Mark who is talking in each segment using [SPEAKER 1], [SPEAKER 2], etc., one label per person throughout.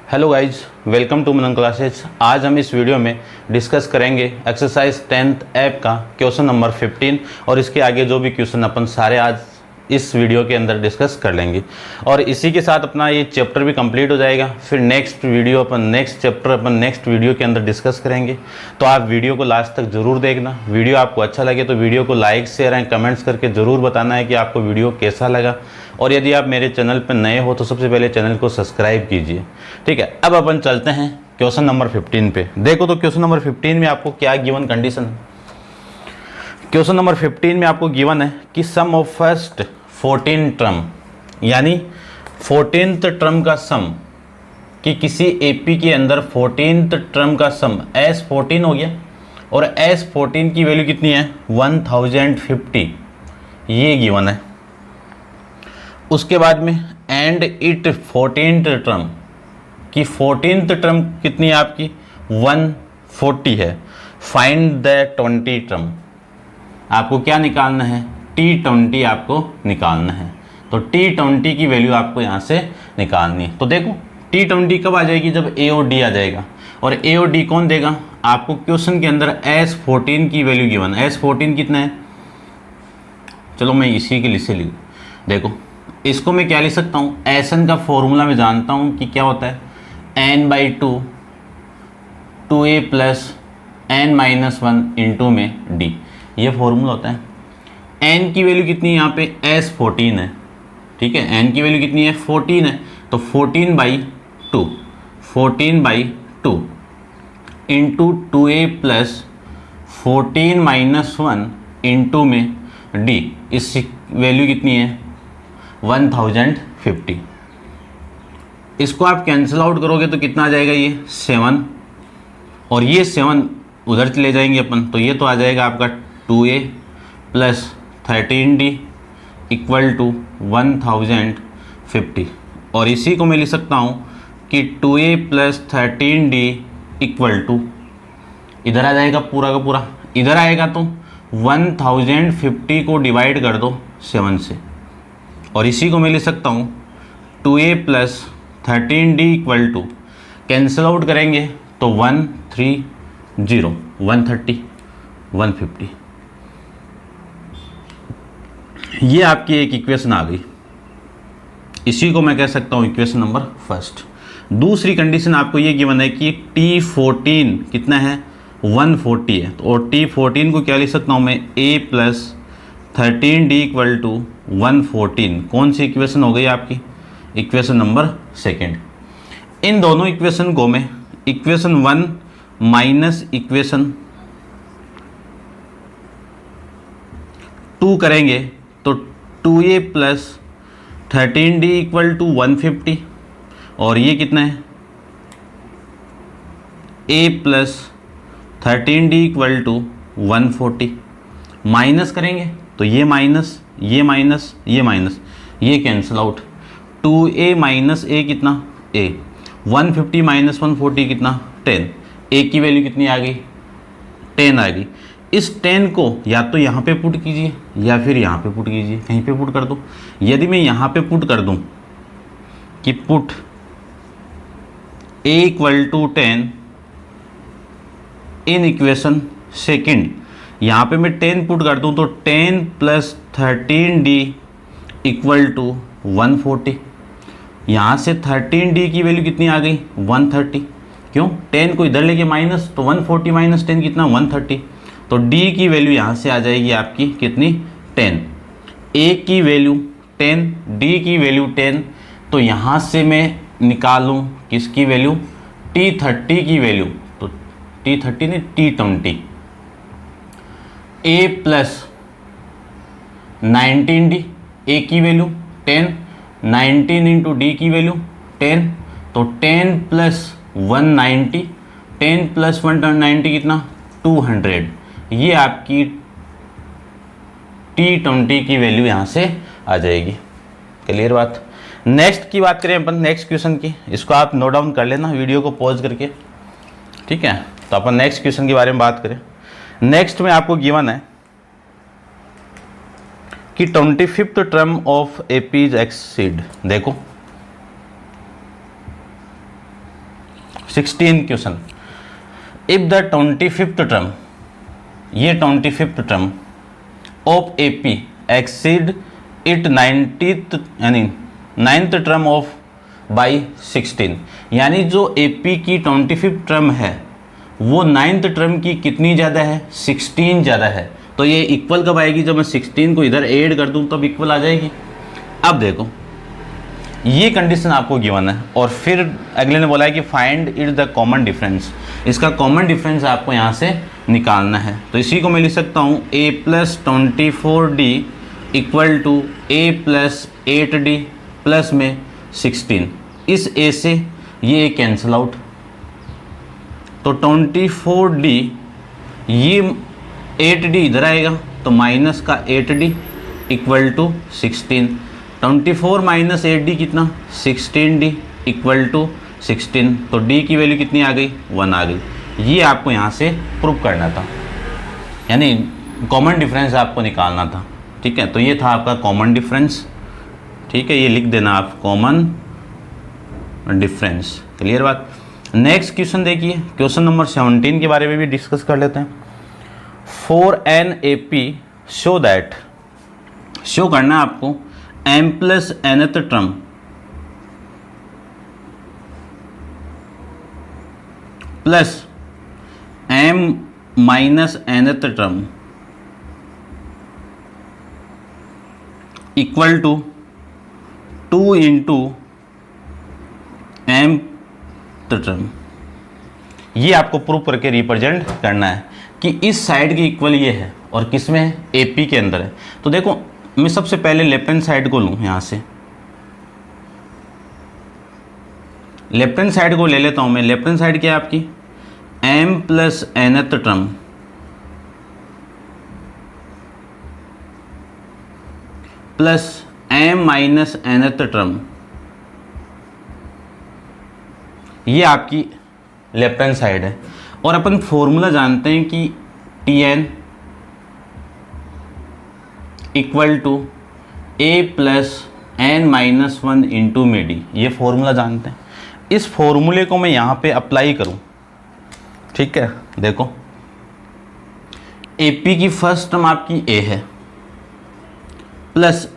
[SPEAKER 1] Hello guys, welcome to Manan classes. आज हम इस वीडियो में डिस्कस करेंगे एक्सरसाइज 10th ऐप का क्वेश्चन नंबर 15 और इसके आगे जो भी क्वेश्चन अपन सारे आज इस वीडियो के अंदर डिस्कस कर लेंगे और इसी के साथ अपना ये चैप्टर भी कंप्लीट हो जाएगा। फिर नेक्स्ट चैप्टर अपन नेक्स्ट वीडियो के अंदर डिस्कस करेंगे। तो आप वीडियो को लास्ट तक ज़रूर देखना। वीडियो आपको अच्छा लगे तो वीडियो को लाइक शेयर एंड कमेंट्स करके ज़रूर बताना है कि आपको वीडियो कैसा लगा। और यदि आप मेरे चैनल पर नए हो तो सबसे पहले चैनल को सब्सक्राइब कीजिए। ठीक है, अब अपन चलते हैं क्वेश्चन नंबर 15 पे। देखो तो क्वेश्चन नंबर 15 में आपको क्या गिवन कंडीशन है। क्वेश्चन नंबर 15 में आपको गिवन है कि सम ऑफ फर्स्ट 14 टर्म, यानी 14th टर्म का सम, कि किसी एपी के अंदर 14th टर्म का सम S14 हो गया और S14 की वैल्यू कितनी है 1050, ये गिवन है। उसके बाद में एंड इट 14th टर्म, कि 14th टर्म कितनी है आपकी 140 है। फाइंड द 20 टर्म, आपको क्या निकालना है T20 आपको निकालना है। तो T20 की वैल्यू आपको यहाँ से निकालनी है। तो देखो T20 कब आ जाएगी, जब A और D आ जाएगा। और A और D कौन देगा आपको, क्वेश्चन के अंदर S14 की वैल्यू गिवन। S14 कितना है, चलो मैं इसी के लिए लिख, देखो इसको मैं क्या लिख सकता हूँ, Sn का फॉर्मूला मैं जानता हूँ कि क्या होता है n/2 2a plus n-1 into में d, ये फॉर्मूला होता है। n की वैल्यू कितनी है यहाँ पे S14 है। ठीक है, n की वैल्यू कितनी है 14 है, तो 14/2 इंटू 2a प्लस 14-1 इंटू में d, इस वैल्यू कितनी है 1050। इसको आप कैंसिल आउट करोगे तो कितना आ जाएगा, ये 7 और ये 7 उधर ले जाएंगे अपन, तो ये तो आ जाएगा आपका 2a plus 13d equal to 1050। और इसी को मैं लिख सकता हूँ कि 2a plus 13d equal to, इधर आ जाएगा पूरा का पूरा, इधर आएगा तो 1050 को डिवाइड कर दो 7 से, और इसी को मैं लिख सकता हूँ 2a plus 13d equal to, cancel out करेंगे तो 130 130 150। ये आपकी एक इक्वेशन आ गई, इसी को मैं कह सकता हूँ इक्वेशन नंबर फर्स्ट। दूसरी कंडीशन आपको ये गिवन है कि T14 कितना है 140 है, और T14 को क्या लिख सकता हूँ मैं a plus 13d equal to 114। कौन सी इक्वेशन हो गई आपकी, इक्वेशन नंबर सेकेंड। इन दोनों इक्वेशन को मैं इक्वेशन 1 माइनस इक्वेशन 2 करेंगे तो 2a plus 13d equal to 150, और ये कितना है a plus 13d equal to 140। Minus करेंगे तो ये माइनस ये माइनस ये माइनस, ये cancel out. 2a minus a कितना a, 150 माइनस 140 कितना 10, a की वैल्यू कितनी आ गई 10 आ गई। इस 10 को या तो यहाँ पे पुट कीजिए या फिर यहाँ पे पुट कीजिए, कहीं पे पुट कर दो। यदि मैं यहाँ पे पुट कर दूँ कि put a equal to 10 in equation second, यहाँ पे मैं 10 पुट कर दूँ तो 10 प्लस 13d इक्वल टू 140। यहाँ से 13d की वैल्यू कितनी आ गई 130, क्यों 10 को इधर लेके माइनस, तो 140 माइनस 10 कितना 130। तो d की वैल्यू यहाँ से आ जाएगी आपकी कितनी 10, a की वैल्यू 10, d की वैल्यू 10। तो यहाँ से मैं निकालूँ किसकी वैल्यू T30 की वैल्यू, तो T30 ने T20, a plus 19d, a की वैल्यू 10, 19 इंटू डी की वैल्यू 10, तो 10 प्लस 190, 10 प्लस 190 कितना 200। ये आपकी T20 की वैल्यू यहाँ से आ जाएगी। क्लियर बात। नेक्स्ट की बात करें अपन, नेक्स्ट क्वेश्चन की, इसको आप नोट डाउन कर लेना वीडियो को पॉज करके। ठीक है, तो अपन नेक्स्ट क्वेश्चन के बारे में बात करें। नेक्स्ट में आपको गिवन है कि 25th term of APs exceed. देखो 16 question, if the 25th term, ये 25th term of AP exceed it 90th यानी 9th टर्म ऑफ बाई 16, यानी जो एपी की 25th टर्म है वो 9th टर्म की कितनी ज़्यादा है, 16 ज़्यादा है। तो ये इक्वल कब आएगी, जब मैं 16 को इधर ऐड कर दूँ तब इक्वल आ जाएगी। अब देखो ये कंडीशन आपको गिवन है और फिर अगले ने बोला है कि find it the common difference, इसका कॉमन डिफरेंस आपको यहाँ से निकालना है। तो इसी को मैं लिख सकता हूँ a + 24d equal to a + 8d plus में 16। इस a से ये कैंसिल आउट, तो 24d, ये 8d इधर आएगा तो माइनस का 8d equal to 16। 24 minus 8d कितना, 16d इक्वल टू 16। तो d की वैल्यू कितनी आ गई, 1 आ गई। ये आपको यहाँ से प्रूव करना था, यानी कॉमन डिफरेंस आपको निकालना था। ठीक है, तो ये था आपका कॉमन डिफरेंस। ठीक है, ये लिख देना आप, कॉमन डिफरेंस। क्लियर बात। नेक्स्ट क्वेश्चन देखिए, क्वेश्चन नंबर 17 के बारे में भी डिस्कस कर लेते हैं। For an A P show that, show करना है आपको m + nth term plus m - nth term equal to 2 × m term. ये आपको प्रूव करके रिप्रेजेंट करना है कि इस साइड के इक्वल ये है और किस में है, एपी के अंदर है। तो देखो मैं सबसे पहले लेफ्ट हैंड साइड को लूँ, यहाँ से लेफ्ट हैंड साइड को ले लेता हूँ मैं। लेफ्ट हैंड साइड क्या है आपकी, m + nth term plus m - nth term, ये आपकी लेफ्ट हैंड साइड है। और अपन फॉर्मूला जानते हैं कि Tn equal to a + n - 1 into में d, ये फॉर्मूला जानते हैं। इस फॉर्मूले को मैं यहाँ पे अप्लाई करूँ, ठीक है। देखो AP की फर्स्ट टर्म आपकी a है प्लस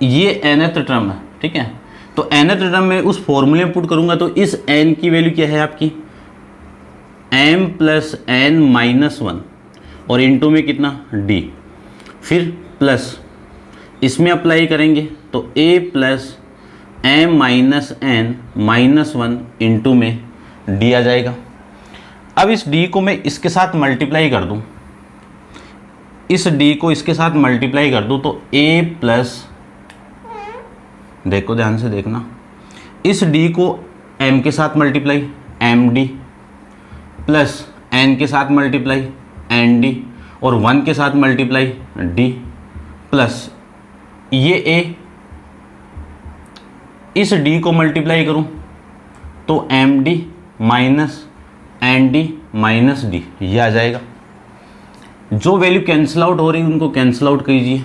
[SPEAKER 1] ये nth टर्म है, ठीक है। तो nth टर्म में उस फॉर्मूले में पुट करूँगा तो इस n की वैल्यू क्या है आपकी, m + n - 1 और इंटू में कितना d, फिर प्लस इसमें अप्लाई करेंगे तो a + m - n - 1 इंटू में d आ जाएगा। अब इस d को मैं इसके साथ मल्टीप्लाई कर दूं, इस d को इसके साथ मल्टीप्लाई कर दूं तो a प्लस, देखो ध्यान से देखना, इस d को m के साथ मल्टीप्लाई md प्लस n के साथ मल्टीप्लाई nd और 1 के साथ मल्टीप्लाई d प्लस ये a, इस d को मल्टीप्लाई करूं तो md minus nd minus d, ये आ जाएगा। जो वैल्यू कैंसिल आउट हो रही है उनको कैंसिल आउट कीजिए।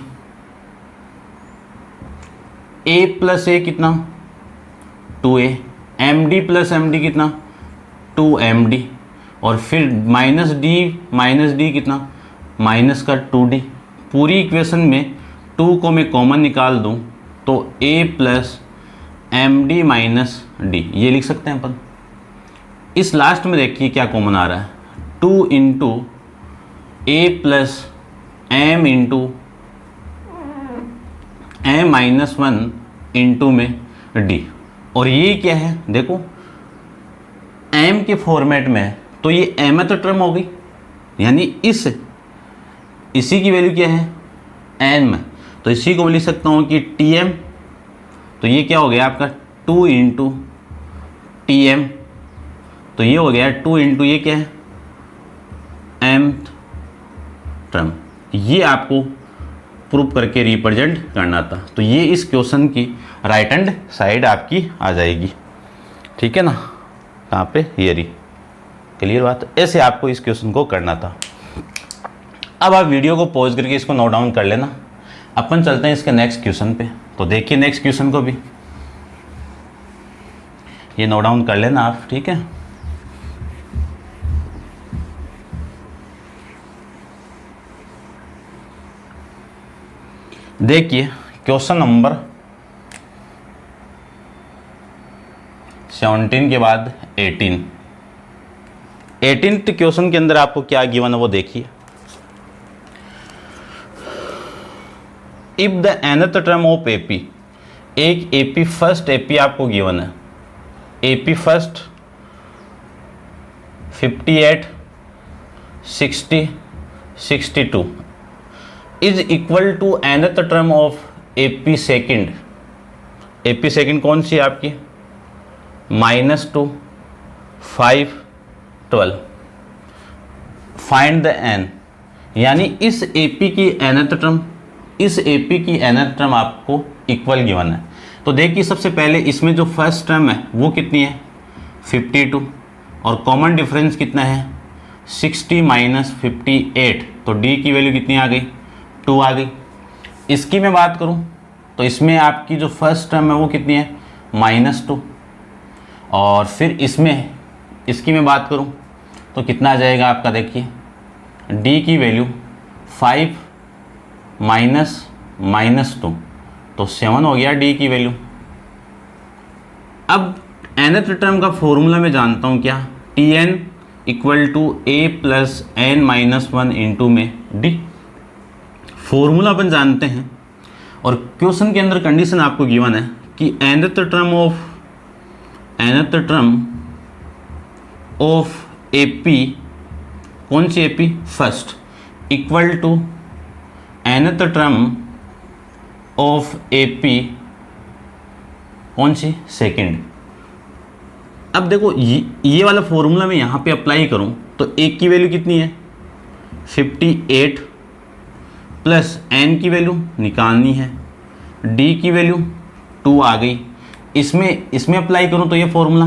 [SPEAKER 1] a + a कितना, 2a, md + md कितना, 2md और फिर माइनस d कितना, माइनस का 2d। पूरी इक्वेशन में 2 को मैं कॉमन निकाल दूं तो a + md - d, ये लिख सकते हैं अपन। इस लास्ट में देखिए क्या कॉमन आ रहा है, 2 × a + m × m - 1 इंटू में d। और ये क्या है, देखो m के फॉर्मेट में है तो ये mth टर्म हो गई, यानी इसी की वैल्यू क्या है, n में। तो इसी को मैं लिख सकता हूँ कि Tm, तो ये क्या हो गया आपका 2 × Tm, तो ये हो गया 2 × ये क्या है, mth टर्म। ये आपको प्रूव करके रिप्रेजेंट करना था। तो ये इस क्वेश्चन की राइट हैंड साइड आपकी आ जाएगी, ठीक है ना। कहाँ पे, ये रही। क्लियर बात। ऐसे आपको इस क्वेश्चन को करना था। अब आप वीडियो को पॉज करके इसको नोट डाउन कर लेना। अपन चलते हैं इसके नेक्स्ट क्वेश्चन पे। तो देखिए नेक्स्ट क्वेश्चन को भी ये नोट डाउन कर लेना आप, ठीक है। देखिए क्वेश्चन नंबर 17 के बाद 18th क्वेश्चन के अंदर आपको क्या गिवन है वो देखिए। If the nth term of AP, एक एपी फर्स्ट एपी आपको गिवन है, AP first 58, 60, 62 is equal to nth term of AP second. AP second कौन सी है आपकी? -2, 5, 12। फाइंड द n, यानी इस एपी की nth टर्म, इस एपी की nth टर्म आपको इक्वल गिवन है। तो देखिए सबसे पहले इसमें जो फर्स्ट टर्म है वो कितनी है? 52, और कॉमन डिफरेंस कितना है? 60 - 58, तो d की वैल्यू कितनी आ गई? 2 आ गई। इसकी मैं बात करूं तो इसमें आपकी जो फर्स्ट टर्म है वो कितनी है? -2, और फिर इसमें इसकी मैं बात करूं तो कितना आ जाएगा आपका? देखिए d की वैल्यू 5 - -2, तो 7 हो गया d की वैल्यू। अब nth टर्म का फॉर्मूला मैं जानता हूं क्या? Tn = a + n-1 इंटू में d, फॉर्मूला अपन जानते हैं। और क्वेश्चन के अंदर कंडीशन आपको गिवन है कि nth टर्म ऑफ एपी, कौन सी AP? First, equal to nth term of AP कौन सी? सेकेंड। अब देखो ये वाला फॉर्मूला मैं यहाँ पे अप्लाई करूँ तो a की वैल्यू कितनी है? 58 प्लस n की वैल्यू निकालनी है, d की वैल्यू 2 आ गई। इसमें अप्लाई करूँ तो ये फॉर्मूला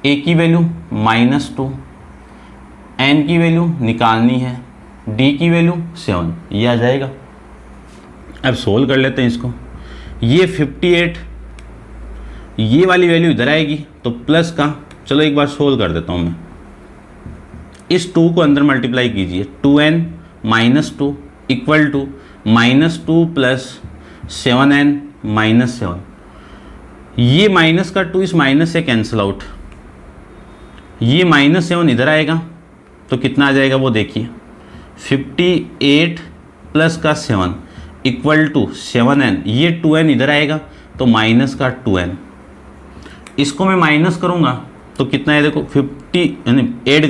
[SPEAKER 1] a की वैल्यू -2, n की वैल्यू निकालनी है, d की वैल्यू 7, ये आ जाएगा। अब सोल्व कर लेते हैं इसको। ये 58, ये वाली वैल्यू इधर आएगी तो प्लस का, चलो एक बार सोल्व कर देता हूँ मैं। इस 2 को अंदर मल्टीप्लाई कीजिए, 2n - 2 इक्वल टू -2 + 7n - 7। ये माइनस का 2 इस माइनस से कैंसिल आउट, ये -7 इधर आएगा तो कितना आ जाएगा वो देखिए। 58 प्लस का 7 इक्वल टू 7n, ये 2n इधर आएगा तो माइनस का 2n। इसको मैं माइनस करूँगा तो कितना है? देखो 50 यानी ऐड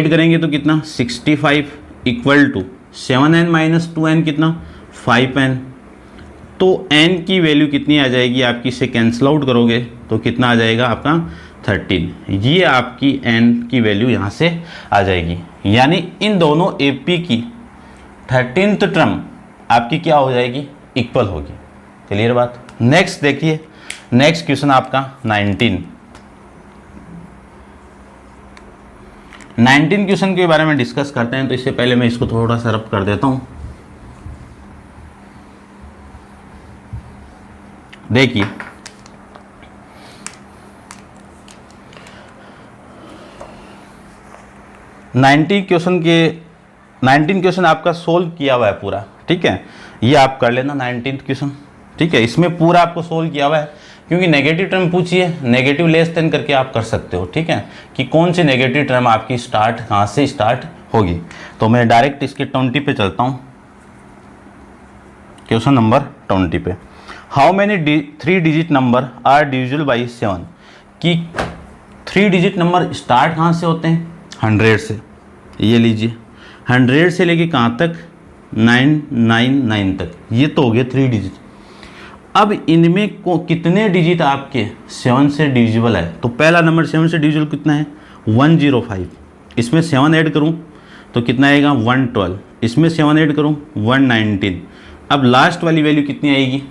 [SPEAKER 1] करेंगे तो कितना? 65 इक्वल टू 7n - 2n कितना? 5n। तो n की वैल्यू कितनी आ जाएगी आपकी? इसे कैंसिल आउट करोगे तो कितना आ जाएगा आपका? 13। ये आपकी n की वैल्यू यहाँ से आ जाएगी। यानी इन दोनों एपी की 13th टर्म आपकी क्या हो जाएगी? इक्वल होगी। क्लियर बात? नेक्स्ट देखिए, नेक्स्ट क्वेश्चन आपका 19 क्वेश्चन के बारे में डिस्कस करते हैं। तो इससे पहले मैं इसको थोड़ा सा रब कर देता हूं। देखिए 19 क्वेश्चन आपका सोल्व किया हुआ है पूरा, ठीक है। ये आप कर लेना 19th क्वेश्चन, ठीक है। इसमें पूरा आपको सोल्व किया हुआ है, क्योंकि नेगेटिव टर्म पूछिए, नेगेटिव लेस देन करके आप कर सकते हो, ठीक है, कि कौन सी नेगेटिव टर्म आपकी स्टार्ट कहाँ से स्टार्ट होगी। तो मैं डायरेक्ट इसके 20 पे चलता हूँ, क्वेश्चन नंबर 20 पे। How many 3 digit number are divisible by 7, कि 3 डिजिट नंबर स्टार्ट कहाँ से होते हैं? 100 से। ये लीजिए 100 से लेके कहाँ तक? 999 तक। ये तो हो गया 3 डिजिट। अब इनमें को कितने डिजिट आपके 7 से डिविजिबल है? तो पहला नंबर 7 से डिविजिबल कितना है? 105। इसमें 7 ऐड करूं तो कितना आएगा? 112। इसमें 7 ऐड करूं 119। अब लास्ट वाली वैल्यू कितनी आएगी?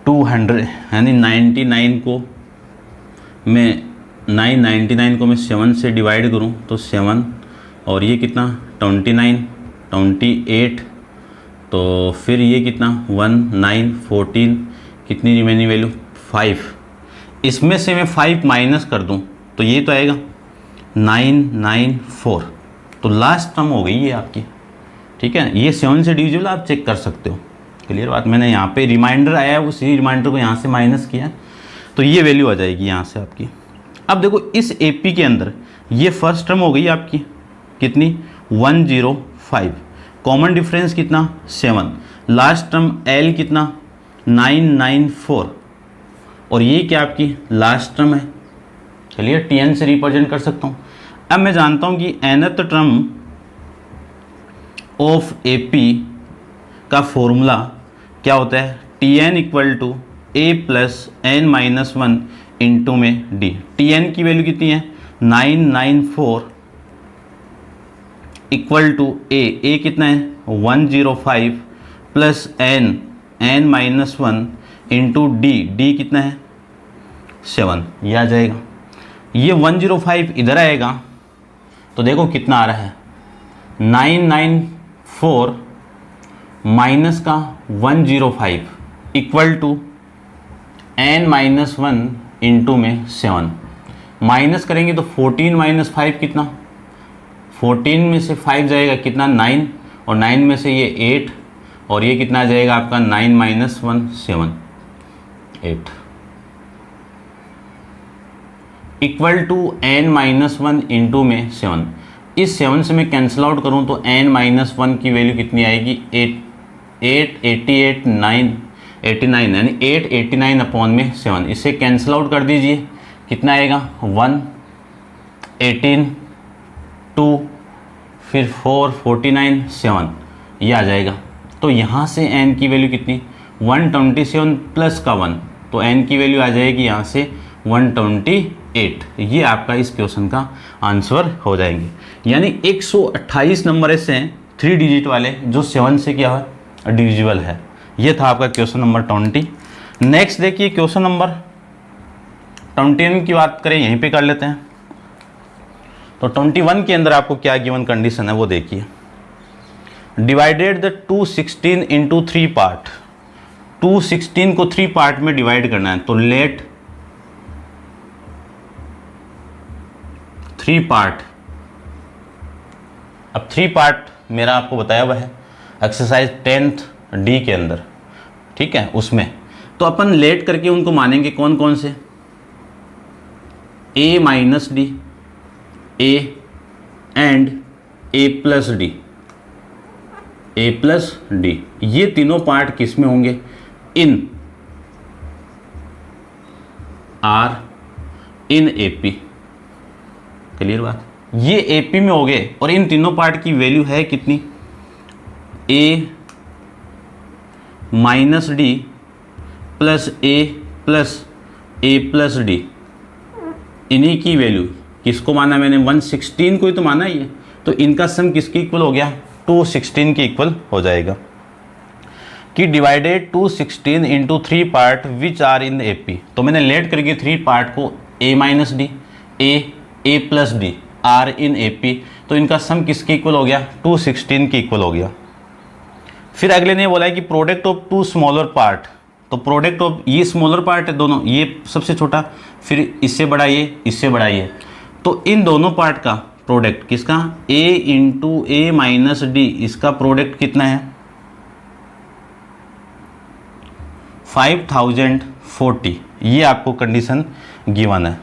[SPEAKER 1] 200, यानी 99 को मैं 999 को मैं 7 से डिवाइड करूं तो 7, और ये कितना? 29, 28, तो फिर ये कितना? 1, 9, 14, कितनी रिमेनिंग वैल्यू? 5। इसमें से मैं 5 माइनस कर दूं तो ये तो आएगा 994। तो लास्ट टर्म हो गई ये आपकी, ठीक है, ये 7 से डिविजिबल आप चेक कर सकते हो। क्लियर बात, मैंने यहाँ पे रिमाइंडर आया है, उसी रिमाइंडर को यहाँ से माइनस किया, तो ये वैल्यू आ जाएगी यहाँ से आपकी। अब देखो इस AP के अंदर ये फर्स्ट टर्म हो गई आपकी कितनी 105, कॉमन डिफरेंस कितना 7, लास्ट टर्म L कितना 994, और ये क्या आपकी लास्ट टर्म है। चलिए TN से रिप्रेजेंट कर सकता हूँ। अब मैं जानता हूँ कि nth टर्म ऑफ AP का फॉर्मूला क्या होता है, TN equal to A plus n-1 into में D। TN की वैल्यू कितनी है 994 इक्वल टू A कितना है 105 प्लस n-1 इंटू D कितना है 7, ये आ जाएगा। ये 105 इधर आएगा तो देखो कितना आ रहा है 994 माइनस का 105 इक्वल टू n-1 इंटू में 7, माइनस करेंगे तो 14 माइनस 5 कितना, 14 में से 5 जाएगा कितना 9, और 9 में से ये 8, और ये कितना आ जाएगा आपका 9 minus 1 7, 8 equal to n-1 into में 7। इस 7 से मैं कैंसिल आउट करूँ तो n-1 की वैल्यू कितनी आएगी 89 यानी 889 अपॉन में 7। इसे कैंसिल आउट कर दीजिए, कितना आएगा 1 18 2 फिर 4 49 7, ये आ जाएगा। तो यहाँ से n की वैल्यू कितनी 127 प्लस का 1, तो n की वैल्यू आ जाएगी यहाँ से 128। ये आपका इस क्वेश्चन का आंसर हो जाएंगे। यानी 128 नंबर ऐसे हैं 3 डिजिट वाले जो 7 से क्या है डिविजिबल है। ये था आपका क्वेश्चन नंबर 20। नेक्स्ट देखिए क्वेश्चन नंबर 21 की बात करें, यहीं पे कर लेते हैं। तो 21 के अंदर आपको क्या गिवन कंडीशन है वो देखिए। डिवाइडेड द 216 इंटू 3 पार्ट, 216 को 3 पार्ट में डिवाइड करना है, तो लेट 3 पार्ट। अब 3 पार्ट मेरा आपको बताया हुआ है एक्सरसाइज 10th D के अंदर, ठीक है, उसमें तो अपन लेट करके उनको मानेंगे कौन कौन से, A minus D, A and A plus D, A plus D। ये तीनों पार्ट किस में होंगे, इन R इन AP। क्लियर बात, ये AP में हो गए और इन तीनों पार्ट की वैल्यू है कितनी A minus D plus A plus D। इन्हीं की वैल्यू किसको माना मैंने 116 को ही तो माना ही है, तो इनका सम किसके इक्वल हो गया 216 के इक्वल हो जाएगा। कि divided 216 into 3 part which are in AP। तो मैंने लेट करके 3 पार्ट को A minus D, A plus D are in AP, तो इनका सम किसके इक्वल हो गया 216 के इक्वल हो गया। फिर अगले ने बोला है कि प्रोडक्ट ऑफ 2 स्मॉलर पार्ट, तो प्रोडक्ट ऑफ ये स्मॉलर पार्ट है दोनों, ये सबसे छोटा फिर इससे बड़ा ये, इससे बड़ा ये, तो इन दोनों पार्ट का प्रोडक्ट किसका A into A minus D, इसका प्रोडक्ट कितना है 5040। ये आपको कंडीशन गिवन है।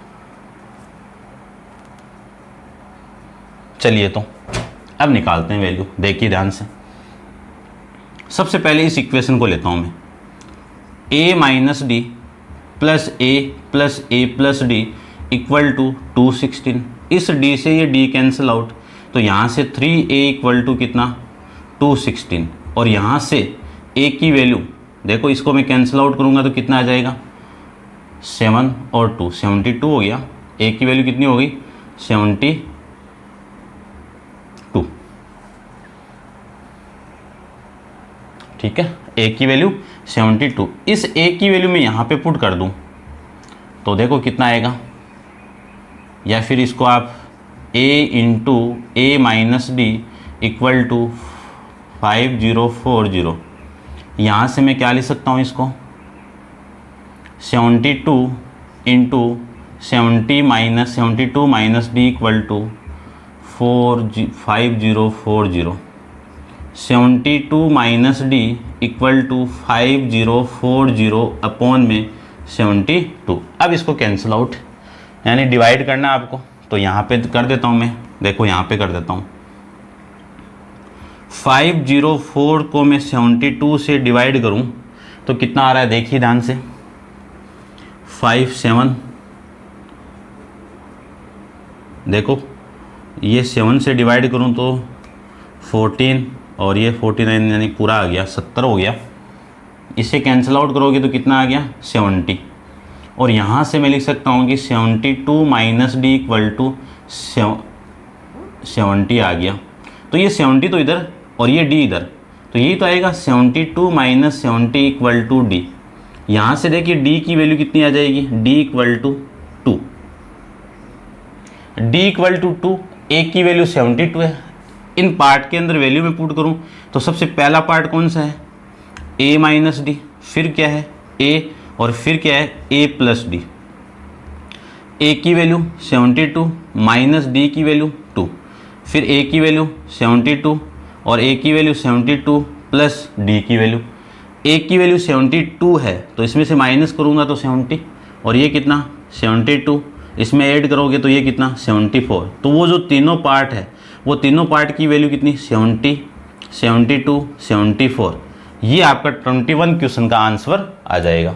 [SPEAKER 1] चलिए तो अब निकालते हैं वैल्यू, देखिए ध्यान से। सबसे पहले इस इक्वेशन को लेता हूं मैं, A minus D plus A plus D equal to 216। इस D से ये D कैंसिल आउट, तो यहाँ से 3A इक्वल टू कितना 216, और यहाँ से A की वैल्यू देखो, इसको मैं कैंसिल आउट करूँगा तो कितना आ जाएगा 7 और 2 72 हो गया। A की वैल्यू कितनी हो गई 72, ठीक है, A की वैल्यू 72। इस A की वैल्यू मैं यहाँ पे पुट कर दूँ तो देखो कितना आएगा, या फिर इसको आप A into A minus D equal to 5040। यहाँ से मैं क्या लिख सकता हूँ इसको 72 into 72 minus D equal to 5040। 72 minus D equal to 5040 upon में 72। अब इसको कैंसिल आउट यानी डिवाइड करना है आपको, तो यहाँ पे कर देता हूँ मैं, देखो यहाँ पे कर देता हूँ। 504 को मैं 72 से डिवाइड करूँ तो कितना आ रहा है, देखिए ध्यान से। 57, देखो ये 7 से डिवाइड करूँ तो 14 और ये 49 यानी पूरा आ गया 70 हो गया। इसे कैंसिल आउट करोगे तो कितना आ गया 70। और यहाँ से मैं लिख सकता हूँ कि 72 माइनस डी इक्वल टू 70 आ गया। तो ये 70 तो इधर और ये डी इधर, तो यही तो आएगा 72 माइनस 70 इक्वल टू डी। यहाँ से देखिए डी की वैल्यू कितनी आ जाएगी, D equal to 2। D equal to 2, A की वैल्यू 72 है। इन पार्ट के अंदर वैल्यू में पुट करूँ तो सबसे पहला पार्ट कौन सा है, ए माइनस डी, फिर क्या है ए, और फिर क्या है ए प्लस डी। ए की वैल्यू 72 माइनस डी की वैल्यू 2, फिर ए की वैल्यू 72 और ए की वैल्यू 72 प्लस डी की वैल्यू। ए की वैल्यू 72 है तो इसमें से माइनस करूँगा तो 70, और ये कितना 72, इसमें ऐड करोगे तो ये कितना 74। तो वो जो तीनों पार्ट है वो तीनों पार्ट की वैल्यू कितनी 70, 72, 74। ये आपका 21 क्वेश्चन का आंसर आ जाएगा।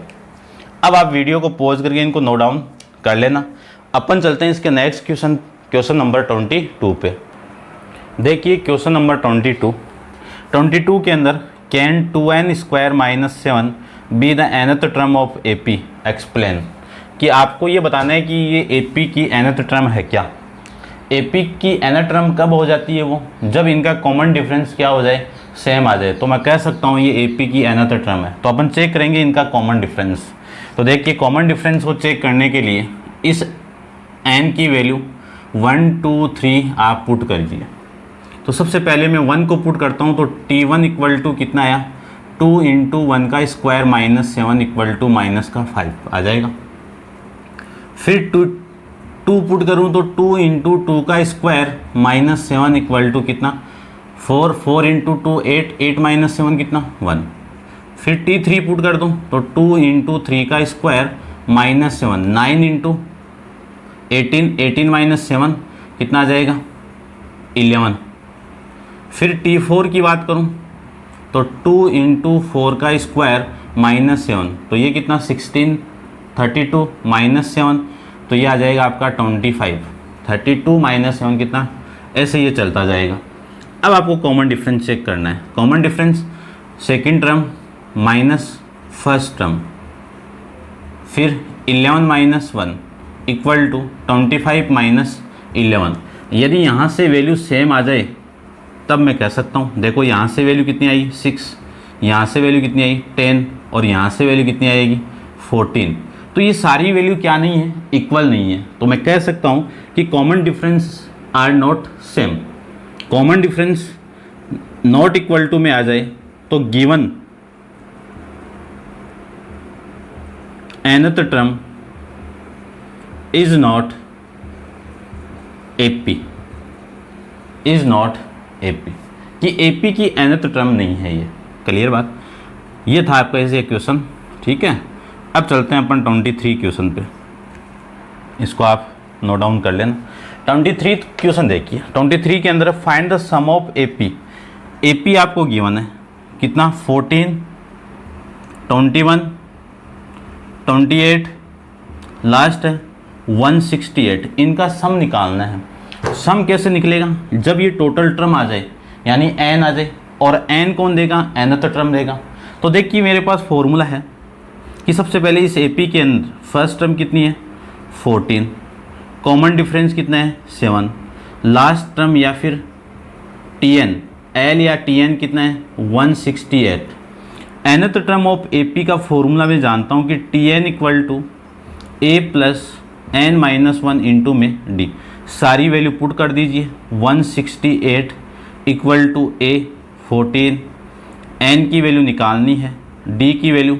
[SPEAKER 1] अब आप वीडियो को पॉज करके इनको नोट डाउन कर लेना। अपन चलते हैं इसके नेक्स्ट क्वेश्चन नंबर 22 पे। देखिए क्वेश्चन नंबर 22 के अंदर can 2n square minus 7 be the nth term of AP explain, कि आपको ये बताना है कि ये AP की nth टर्म है क्या। AP की nth टर्म कब हो जाती है, वो जब इनका कॉमन डिफरेंस क्या हो जाए, सेम आ जाए। तो मैं कह सकता हूँ ये AP की nth टर्म है। तो अपन चेक करेंगे इनका कॉमन डिफरेंस। तो देखिए कॉमन डिफरेंस को चेक करने के लिए इस n की वैल्यू 1 2 3 आप पुट करिए। तो सबसे पहले मैं 1 को पुट करता हूँ तो T1 इक्वल टू कितना आया, 2 इंटू 1 का square minus 7 equal to minus का 5 आ जाएगा। फिर 2 पुट करूँ तो 2 इंटू 2 का स्क्वायर माइनस 7 इक्वल टू कितना 4, 4 इंटू 2 8, 8 माइनस 7 कितना 1। फिर T3 पुट कर दूँ तो 2 इंटू 3 का स्क्वायर माइनस 7, 9 इंटू 18, 18 माइनस 7 कितना आ जाएगा 11। फिर T4 की बात करूं तो 2 इंटू 4 का स्क्वायर माइनस 7, तो ये कितना 16, 32 माइनस 7, तो ये आ जाएगा आपका 25। 32 माइनस 7 कितना, ऐसे ये चलता जाएगा। अब आपको कॉमन डिफरेंस चेक करना है। Common difference second term minus first term, फिर 11 माइनस 1 इक्वल टू 25 माइनस 11। यदि यहाँ से वैल्यू सेम आ जाए तब मैं कह सकता हूँ, देखो यहाँ से वैल्यू कितनी आई 6, यहाँ से वैल्यू कितनी आई 10 और यहाँ से वैल्यू कितनी आएगी 14। तो ये सारी वैल्यू क्या नहीं है, इक्वल नहीं है। तो मैं कह सकता हूँ कि common difference are not same. Common difference not equal to में आ जाए तो given nth term is not AP, is not AP, कि AP की nth टर्म नहीं है। ये क्लियर बात, ये था आपका ऐसे क्वेश्चन। ठीक है, अब चलते हैं अपन 23 क्वेश्चन पे, इसको आप नोट डाउन कर लेना। 23 क्वेश्चन देखिए। 23 के अंदर find the sum of AP। AP आपको गिवन है कितना 14, 21, 28, लास्ट है 168। इनका सम निकालना है। सम कैसे निकलेगा, जब ये टोटल टर्म आ जाए यानी n आ जाए, और n कौन देगा, nth टर्म देगा। तो देखिए मेरे पास फॉर्मूला है कि सबसे पहले इस AP के अंदर फर्स्ट टर्म कितनी है 14, कॉमन डिफरेंस कितना है 7, लास्ट टर्म या फिर Tn, L या Tn कितना है 168। nth टर्म ऑफ AP का फॉर्मूला मैं जानता हूँ कि Tn equal to A plus n minus 1 into में D। सारी वैल्यू पुट कर दीजिए। 168 इक्वल टू A 14, n की वैल्यू निकालनी है, D की वैल्यू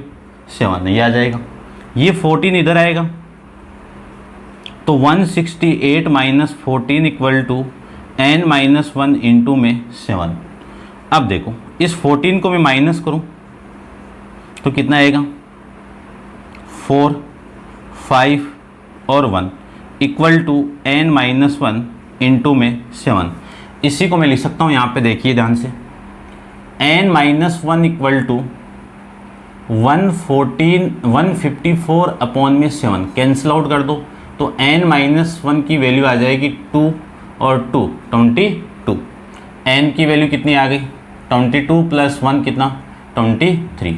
[SPEAKER 1] 7, ये आ जाएगा। ये 14 इधर आएगा तो 168 minus 14 equal to n minus 1 into में 7। अब देखो इस 14 को मैं माइनस करूं तो कितना आएगा, 4, 5 और 1 इक्वल टू n-1 इंटू में 7। इसी को मैं लिख सकता हूँ यहाँ पे, देखिए ध्यान से, n-1 इक्वल टू 154 अपॉन में 7 कैंसिल आउट कर दो तो n-1 की वैल्यू आ जाएगी 2 और 2 22। n की वैल्यू कितनी आ गई, 22 प्लस 1 कितना, 23।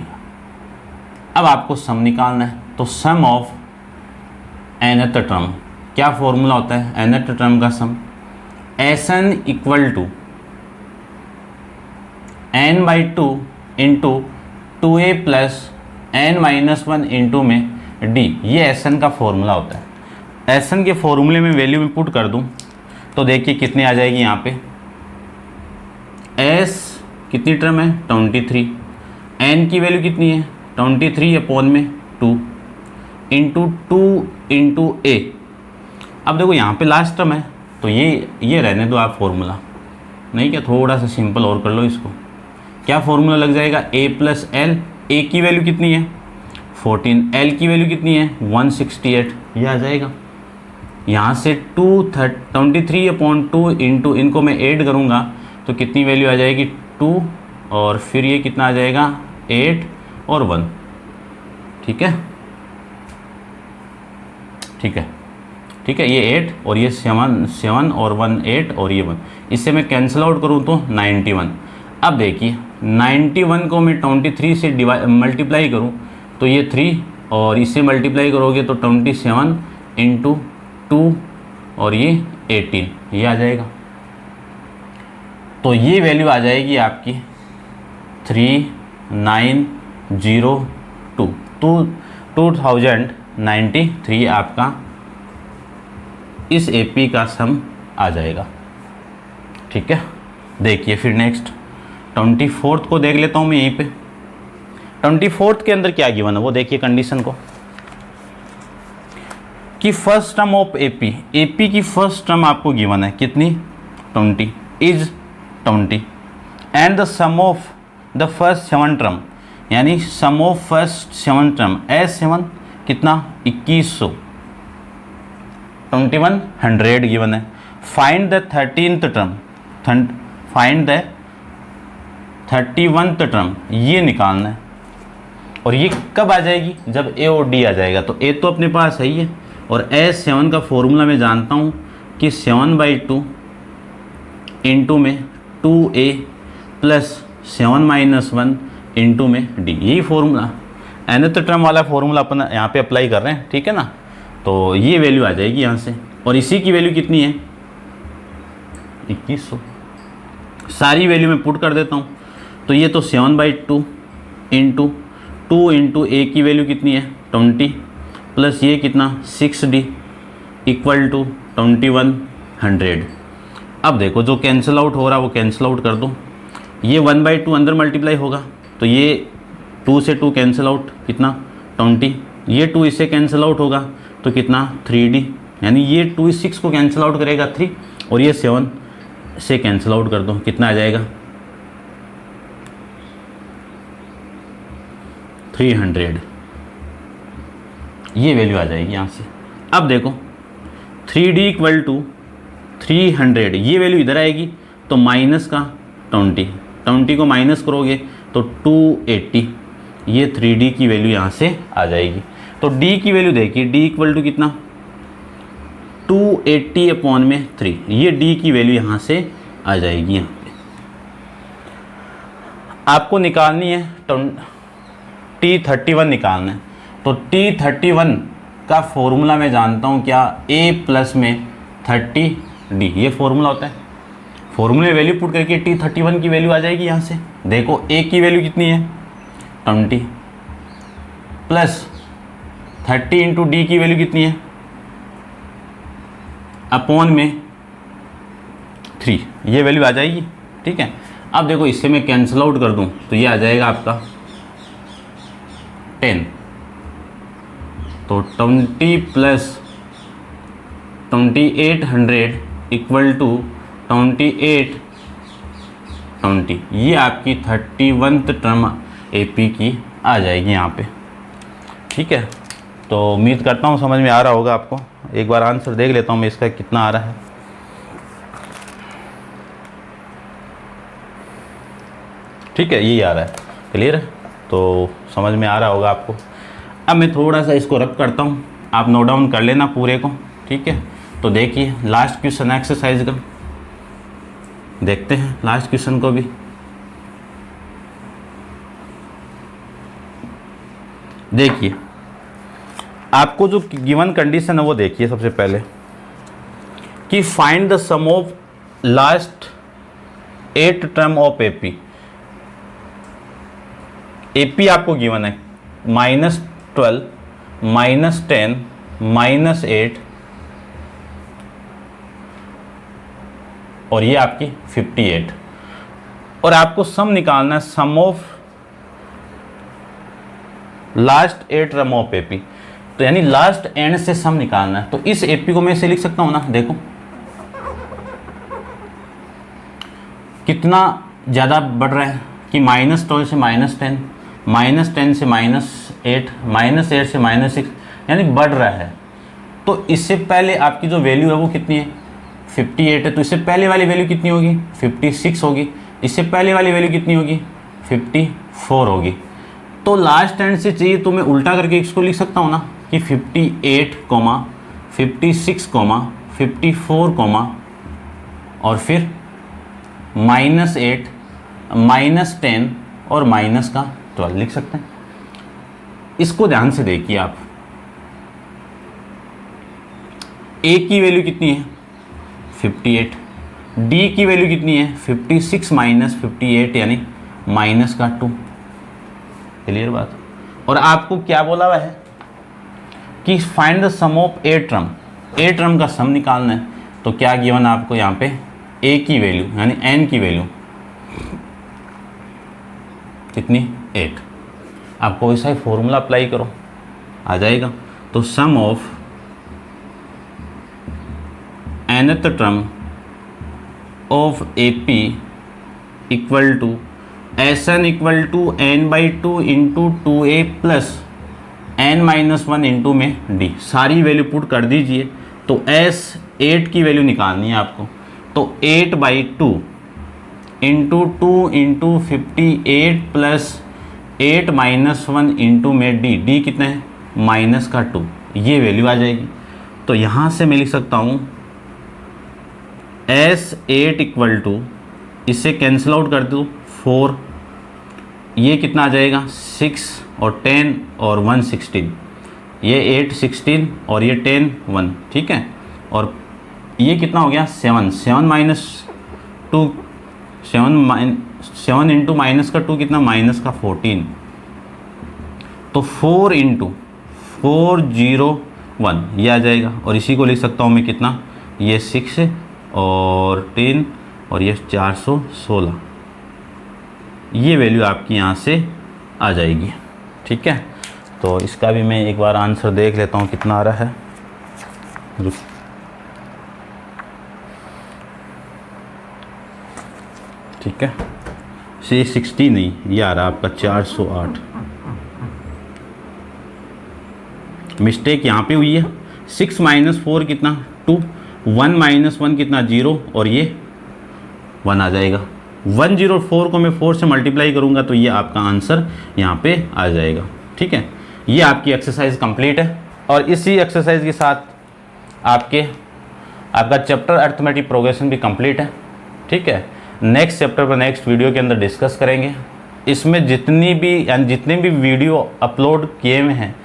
[SPEAKER 1] अब आपको सम निकालना है, तो सम ऑफ nth टर्म, क्या फॉर्मूला होता है nth टर्म का sum, Sn equal to n/2 into 2a plus n-1 into में d, ये Sn का फॉर्मूला होता है। Sn के फॉर्मूले में वैल्यू में पुट कर दूं तो देखिए कितनी आ जाएगी, यहाँ पे S कितनी टर्म है 23, n की वैल्यू कितनी है 23 अपॉन में 2 इंटू 2 इंटू a। अब देखो यहाँ पे लास्ट टर्म है तो ये रहने दो आप फॉर्मूला, नहीं क्या थोड़ा सा सिंपल और कर लो इसको, क्या फॉर्मूला लग जाएगा a प्लस एल, a की वैल्यू कितनी है 14, l की वैल्यू कितनी है 168, ये आ जाएगा। यहाँ से 23 अपॉन 2 इंटू, इनको मैं ऐड करूँगा तो कितनी वैल्यू आ जाएगी 2 और फिर ये कितना आ जाएगा 8 और 1, ठीक है ठीक है ठीक है, ये 8 और ये 7 और 1 8 और ये 1, इससे मैं कैंसिल आउट करूँ तो 91। अब देखिए 91 को मैं 23 से मल्टीप्लाई करूँ तो ये 3 और इससे मल्टीप्लाई करोगे तो 27 इंटू 2 और ये 18, ये आ जाएगा। तो ये वैल्यू आ जाएगी आपकी 3902, 2093 आपका इस एपी का सम आ जाएगा, ठीक है। देखिए फिर नेक्स्ट 24th को देख लेता हूँ मैं यहीं पे। 24th के अंदर क्या गिवन है वो देखिए कंडीशन को, कि फर्स्ट टर्म ऑफ एपी की फर्स्ट टर्म आपको गिवन है कितनी 20 is 20 and the sum of the first 7 term, यानी sum of first 7 term S7 कितना 2100, 2100 गिवन है। Find the 13th term, find the 31th term, ये निकालना है। और ये कब आ जाएगी, जब ए और डी आ जाएगा। तो ए तो अपने पास है ही है और S7 का फॉर्मूला मैं जानता हूँ कि 7/2 इंटू में 2a प्लस 7-1 इंटू में d, यही फॉर्मूला nth टर्म वाला फॉर्मूला अपन यहाँ पे अप्लाई कर रहे हैं, ठीक है ना। तो ये वैल्यू आ जाएगी यहाँ से और इसी की वैल्यू कितनी है 2100। सारी वैल्यू मैं पुट कर देता हूँ तो ये तो 7/2 इंटू 2 इंटू ए की वैल्यू कितनी है 20 प्लस ये कितना 6d इक्वल टू 2100। अब देखो जो कैंसिल आउट हो रहा है वो कैंसिल आउट कर दो, ये 1/2 अंदर मल्टीप्लाई होगा तो ये 2 से 2 कैंसिल आउट कितना 20, ये 2 इससे कैंसिल आउट होगा तो कितना 3d, यानी ये 2 इस 6 को कैंसिल आउट करेगा 3 और ये 7 से कैंसिल आउट कर दो, कितना आ जाएगा 300, ये वैल्यू आ जाएगी यहाँ से। अब देखो 3d इक्वल टू 300, ये वैल्यू इधर आएगी तो माइनस का 20 को माइनस करोगे तो 280, ये 3d की वैल्यू यहाँ से आ जाएगी। तो d की वैल्यू देखिए, d इक्वल टू कितना 280 अपॉन में 3, ये d की वैल्यू यहाँ से आ जाएगी। यहाँ पे आपको निकालनी है T31 निकालना है। तो T31 का फॉर्मूला मैं जानता हूँ क्या, a प्लस में 30d, ये फॉर्मूला होता है। फॉर्मूले वैल्यू पुट करके T31 की वैल्यू आ जाएगी यहाँ से। देखो a की वैल्यू कितनी है 20 प्लस 30 इंटू डी की वैल्यू कितनी है अपॉन में 3, ये वैल्यू आ जाएगी, ठीक है। अब देखो इससे मैं कैंसिल आउट कर दूं तो ये आ जाएगा आपका 10, तो 20 प्लस 2800 इक्वल टू 28 20, ये आपकी 31th टर्म एपी की आ जाएगी यहाँ पे। ठीक है, तो उम्मीद करता हूँ समझ में आ रहा होगा आपको। एक बार आंसर देख लेता हूँ मैं इसका कितना आ रहा है। ठीक है, यही आ रहा है। क्लियर है, तो समझ में आ रहा होगा आपको। अब मैं थोड़ा सा इसको रब करता हूँ, आप नोट डाउन कर लेना पूरे को। ठीक है, तो देखिए लास्ट क्वेश्चन एक्सरसाइज का देखते हैं, लास्ट क्वेश्चन को भी। देखिए आपको जो गिवन कंडीशन है वो देखिए सबसे पहले कि find the sum of last 8 term of AP. AP आपको गिवन है -12, -10, -8 और ये आपकी 58, और आपको सम निकालना है sum of last 8 term of AP. तो यानी लास्ट एंड से सम निकालना है। तो इस एपी को मैं ऐसे लिख सकता हूं ना, देखो कितना ज़्यादा बढ़ रहा है कि -12 से -10, -10 से -8, -8 से -6, यानी बढ़ रहा है। तो इससे पहले आपकी जो वैल्यू है वो कितनी है, 58 है। तो इससे पहले वाली वैल्यू कितनी होगी, 56 होगी। इससे पहले वाली वैल्यू कितनी होगी, 54 होगी। तो लास्ट एंड से चाहिए तो मैं उल्टा करके इसको लिख सकता हूँ ना कि 58, 56, 54, और फिर -8, -10 और -12 लिख सकते हैं। इसको ध्यान से देखिए आप, ए की वैल्यू कितनी है, 58, डी की वैल्यू कितनी है, 56 - 58 यानी -2। क्लियर बात। और आपको क्या बोला हुआ है कि find the sum of 8 term, 8 term का सम निकालना है। तो क्या गिवन आपको यहाँ पे ए की वैल्यू यानी एन की वैल्यू कितनी, 8। आपको वैसा ही फॉर्मूला अप्लाई करो, आ जाएगा। तो sum of nth term of AP equal to Sn equal to n/2 into 2A plus n-1 into में D। सारी वैल्यू पुट कर दीजिए। तो S 8 की वैल्यू निकालनी है आपको। तो 8/2 इंटू 2 इंटू 58 प्लस 8-1 इंटू में D कितना है, -2। ये वैल्यू आ जाएगी। तो यहाँ से मैं लिख सकता हूँ S8 इक्वल टू, इससे कैंसिल आउट कर दो 4, ये कितना आ जाएगा 6 और 10 और 1 16, ये 8 16 और ये 10 1। ठीक है, और ये कितना हो गया 7, 7 इंटू -2 कितना, -14। तो 4 इंटू 401 ये आ जाएगा। और इसी को लिख सकता हूँ मैं कितना, ये 6 और 10 और ये 416। ये वैल्यू आपकी यहाँ से आ जाएगी। ठीक है, तो इसका भी मैं एक बार आंसर देख लेता हूँ कितना आ रहा है। ठीक है, से 60 नहीं, ये आ रहा है आपका 408। मिस्टेक यहाँ पे हुई है। 6 - 4 कितना 2, 1 - 1 कितना 0 और ये 1 आ जाएगा। 104 को मैं 4 से मल्टीप्लाई करूँगा तो ये आपका आंसर यहाँ पे आ जाएगा। ठीक है, ये आपकी एक्सरसाइज कंप्लीट है। और इसी एक्सरसाइज के साथ आपका चैप्टर अरिथमेटिक प्रोग्रेशन भी कंप्लीट है। ठीक है, नेक्स्ट चैप्टर पर नेक्स्ट वीडियो के अंदर डिस्कस करेंगे। इसमें जितने भी वीडियो अपलोड किए हुए हैं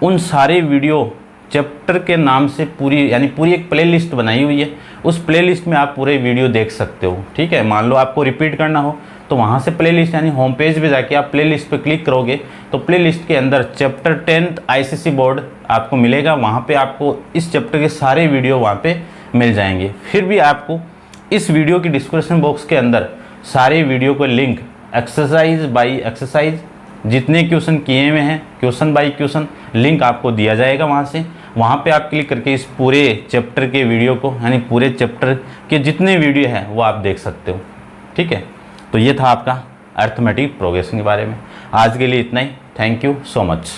[SPEAKER 1] उन सारे वीडियो चैप्टर के नाम से पूरी एक प्लेलिस्ट बनाई हुई है। उस प्लेलिस्ट में आप पूरे वीडियो देख सकते हो। ठीक है, मान लो आपको रिपीट करना हो तो वहाँ से प्लेलिस्ट होम पेज पे जाके आप प्लेलिस्ट पे क्लिक करोगे तो प्लेलिस्ट के अंदर चैप्टर 10th ICC बोर्ड आपको मिलेगा। वहाँ पे आपको इस चैप्टर के सारे वीडियो वहाँ पे मिल जाएंगे। फिर भी आपको इस वीडियो की डिस्क्रिप्शन बॉक्स के अंदर सारे वीडियो को लिंक एक्सरसाइज बाय एक्सरसाइज जितने क्वेश्चन किए हुए हैं क्वेश्चन बाय क्वेश्चन लिंक आपको दिया जाएगा। वहाँ पे आप क्लिक करके इस पूरे चैप्टर के वीडियो को पूरे चैप्टर के जितने वीडियो हैं वो आप देख सकते हो। ठीक है, तो ये था आपका अर्थमेटिक प्रोग्रेशन के बारे में। आज के लिए इतना ही। Thank you so much.